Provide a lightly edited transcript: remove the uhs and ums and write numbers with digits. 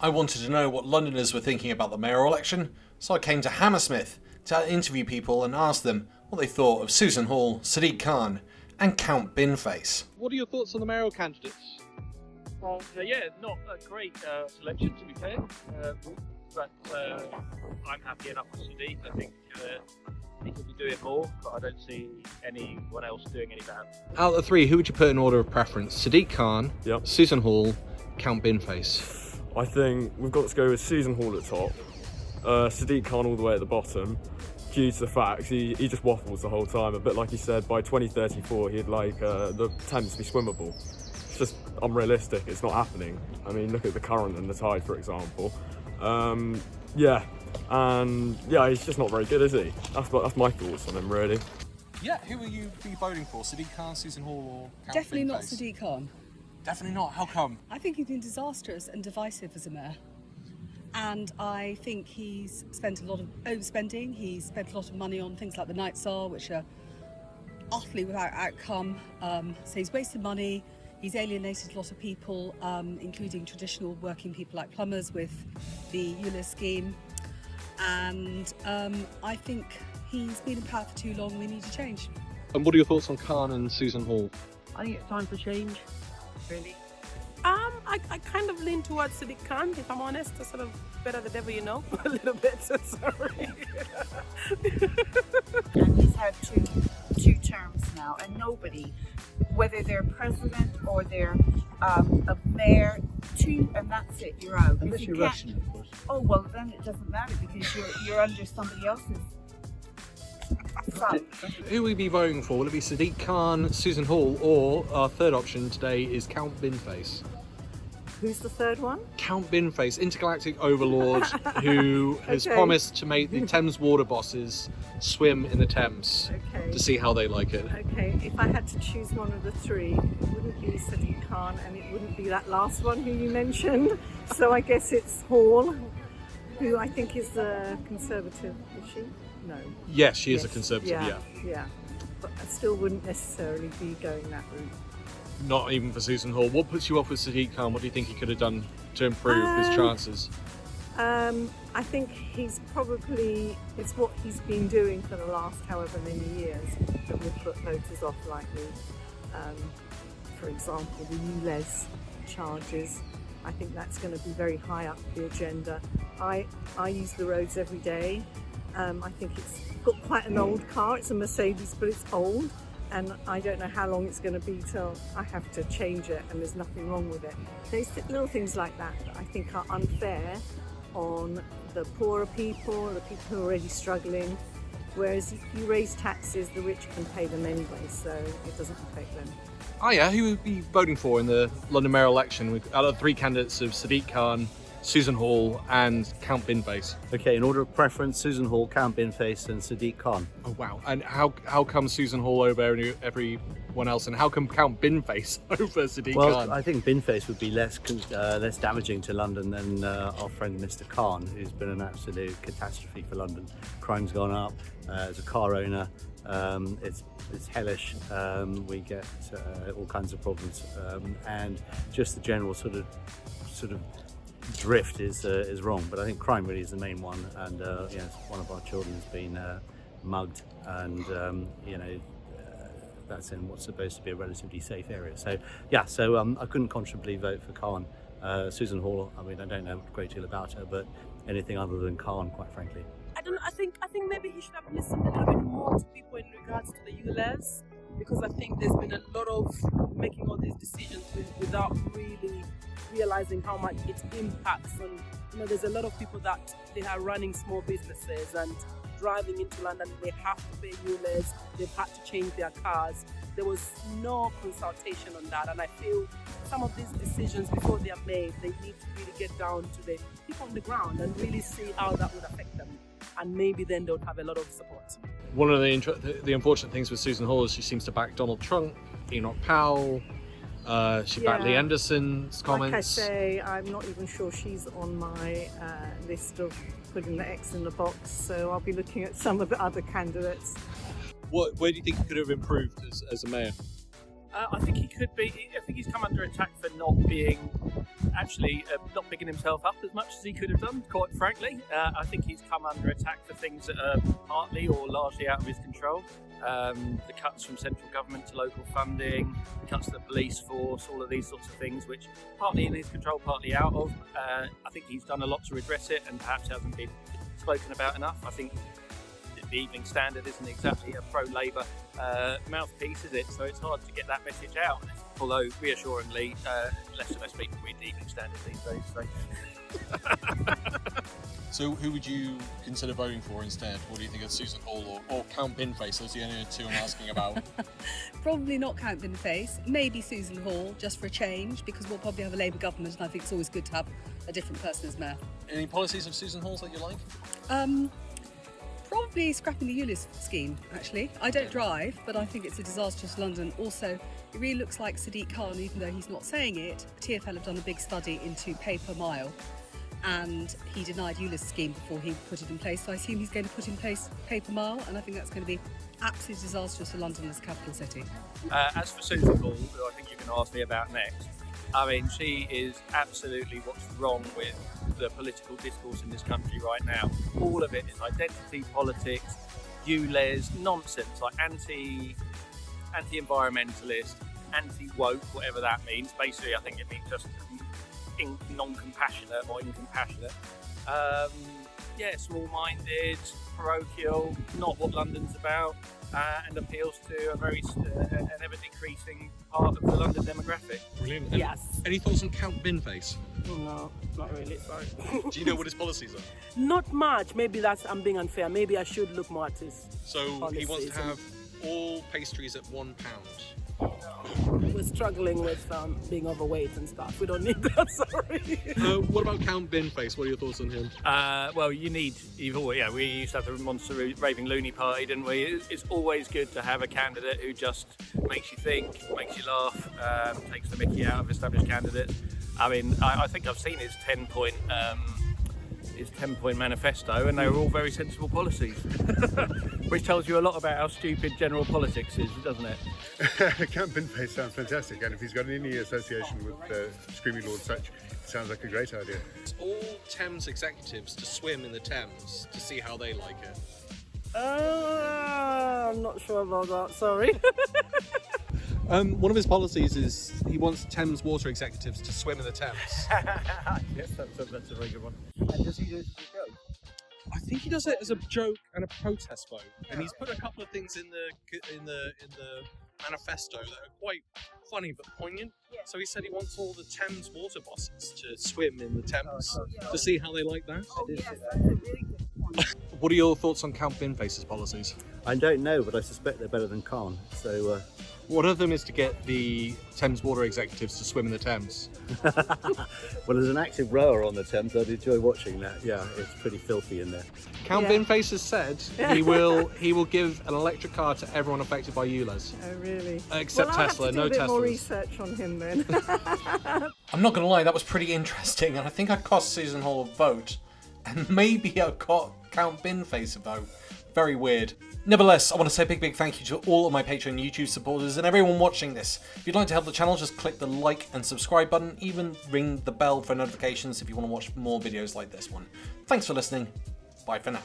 I wanted to know what Londoners were thinking about the mayoral election, so I came to Hammersmith to interview people and ask them what they thought of Susan Hall, Sadiq Khan, and Count Binface. What are your thoughts on the mayoral candidates? Not a great selection to be fair, but I'm happy enough with Sadiq. I think he could be doing more, but I don't see anyone else doing any better. Out of the three, who would you put in order of preference? Sadiq Khan, Yep. Susan Hall, Count Binface. I think we've got to go with Susan Hall at the top, Sadiq Khan all the way at the bottom, due to the fact he just waffles the whole time. A bit like he said, by 2034 he'd like the Thames to be swimmable. It's just unrealistic, it's not happening. I mean, look at the current and the tide, for example. He's just not very good, is he? That's my thoughts on him, really. Yeah, who will you be voting for? Sadiq Khan, Susan Hall, or Count Definitely not Binface? Sadiq Khan. Definitely not. How come? I think he's been disastrous and divisive as a mayor. And I think he's spent a lot of overspending. He's spent a lot of money on things like the Night Tsar, which are utterly without outcome. So he's wasted money. He's alienated a lot of people, including traditional working people like plumbers with the ULIS scheme. And I think he's been in power for too long. We need to change. And what are your thoughts on Khan and Susan Hall? I think it's time for change, really. I kind of lean towards Sadiq Khan, if I'm honest. A sort of better the devil you know, a little bit, sorry. And he's had two terms now, and nobody, whether they're president or they're a mayor, two, and that's it, you're out. Unless If you're you can't- Russian, of course. Oh, well, then it doesn't matter because you're under somebody else's thumb. Who will you be voting for? Will it be Sadiq Khan, Susan Hall, or our third option today is Count Binface? Who's the third one? Count Binface, intergalactic overlord who has Okay. promised to make the Thames water bosses swim in the Thames Okay. to see how they like it. Okay, if I had to choose one of the three, it wouldn't be Sadiq Khan and it wouldn't be that last one who you mentioned. So I guess it's Hall, who I think is a conservative, is she? No. Yes, she is a Yes, conservative, yeah. Yeah. But I still wouldn't necessarily be going that route. Not even for Susan Hall. What puts you off with Sadiq Khan? What do you think he could have done to improve his chances? I think it's what he's been doing for the last however many years that would put voters off likely. For example, the ULEZ charges. I think that's going to be very high up the agenda. I use the roads every day. I think it's got quite an old car. It's a Mercedes, but it's old. And I don't know how long it's going to be till I have to change it, and there's nothing wrong with it. There's little things like that that I think are unfair on the poorer people, the people who are already struggling. Whereas if you raise taxes, the rich can pay them anyway, so it doesn't affect them. Oh yeah, who would be voting for in the London mayoral election out of the three candidates of Sadiq Khan, Susan Hall and Count Binface? Okay, in order of preference, Susan Hall, Count Binface and Sadiq Khan. Oh wow. And how come Susan Hall over everyone else, and how come Count Binface over Sadiq Well, Khan? I think Binface would be less damaging to London than our friend Mr. Khan, who's been an absolute catastrophe for London. Crime's gone up. As a car owner, it's hellish. We get all kinds of problems, and just the general sort of drift is wrong. But I think crime really is the main one, and one of our children has been mugged, and that's in what's supposed to be a relatively safe area. So I couldn't conscionably vote for Khan. Susan Hall, I mean, I don't know a great deal about her, but anything other than Khan, quite frankly. I don't know. I think maybe he should have listened a little bit more to people in regards to the ULEZ, because I think there's been a lot of making all these decisions without really realizing how much it impacts on. There's a lot of people that they are running small businesses and driving into London. They have to pay ULEZ. They've had to change their cars. There was no consultation on that, and I feel some of these decisions before they are made, they need to really get down to the people on the ground and really see how that would affect them. And maybe then they'll have a lot of support. One of the unfortunate things with Susan Hall is she seems to back Donald Trump, Enoch Powell. She backed Lee Anderson's comments. Like I say, I'm not even sure she's on my list of putting the X in the box, so I'll be looking at some of the other candidates. Where do you think he could have improved as a mayor? I think he could be. I think he's come under attack for not being actually not bigging himself up as much as he could have done, quite frankly. I think he's come under attack for things that are partly or largely out of his control. The cuts from central government to local funding, the cuts to the police force, all of these sorts of things, which partly in his control, partly out of. I think he's done a lot to redress it and perhaps hasn't been spoken about enough. I think the Evening Standard isn't exactly a pro-Labour mouthpiece, is it? So it's hard to get that message out. Although, reassuringly, less and less people read the Evening Standard these days. So who would you consider voting for instead? What do you think of Susan Hall or Count Binface? Those are the only two I'm asking about. Probably not Count Binface, maybe Susan Hall, just for a change, because we'll probably have a Labour government and I think it's always good to have a different person as mayor. Any policies of Susan Hall's that you like? Probably scrapping the ULEZ scheme, actually. I don't drive, but I think it's a disaster to London. Also, it really looks like Sadiq Khan, even though he's not saying it, TfL have done a big study into pay per mile, and he denied ULEZ scheme before he put it in place. So I assume he's going to put in place pay per mile, and I think that's going to be absolutely disastrous for London as a capital city. As for Susan Hall, who I think you're going to ask me about next, I mean, she is absolutely what's wrong with the political discourse in this country right now. All of it is identity politics, ULEZ, nonsense, like anti-environmentalist, anti-woke, whatever that means. Basically, I think it means just non-compassionate or incompassionate. Small-minded, parochial, not what London's about, and appeals to a very an ever-decreasing part of the London demographic. Brilliant. Yes. Any thoughts on Count Binface? No, not really, sorry. Do you know what his policies are? Not much. Maybe I'm being unfair. Maybe I should look more at his So policies. he wants to have all pastries at £1. We're struggling with being overweight and stuff. We don't need that, sorry. What about Count Binface? What are your thoughts on him? We used to have the Monster Raving Loony Party, didn't we? It's always good to have a candidate who just makes you think, makes you laugh, takes the mickey out of established candidates. I mean, I think I've seen his 10-point manifesto, and they were all very sensible policies, which tells you a lot about how stupid general politics is, doesn't it? Count Binface sounds fantastic, and if he's got any association with Screaming Lord Sutch, it sounds like a great idea. It's all Thames executives to swim in the Thames to see how they like it. I'm not sure about that, sorry. One of his policies is he wants Thames water executives to swim in the Thames. Yes, that's a very good one. And does he do it as a joke? I think he does it as a joke and a protest vote, and he's put a couple of things in the manifesto that are quite funny but poignant. Yeah. So he said he wants all the Thames water bosses to swim in the Thames to see how they like that. Oh yes, that's a really good point. What are your thoughts on Count Binface's policies? I don't know, but I suspect they're better than Khan. So One of them is to get the Thames water executives to swim in the Thames. well, as an active rower on the Thames, I'd enjoy watching that. Yeah, it's pretty filthy in there. Count Binface has said he will give an electric car to everyone affected by ULEZ. Oh, really? Except well, Tesla, I'll have to do no a bit more Teslas. research on him then. I'm not going to lie, that was pretty interesting, and I think I cost Susan Hall a vote, and maybe I got Count Binface a vote. Very weird. Nevertheless, I want to say a big thank you to all of my Patreon YouTube supporters and everyone watching this. If you'd like to help the channel, just click the like and subscribe button, even ring the bell for notifications if you want to watch more videos like this one. Thanks for listening. Bye for now.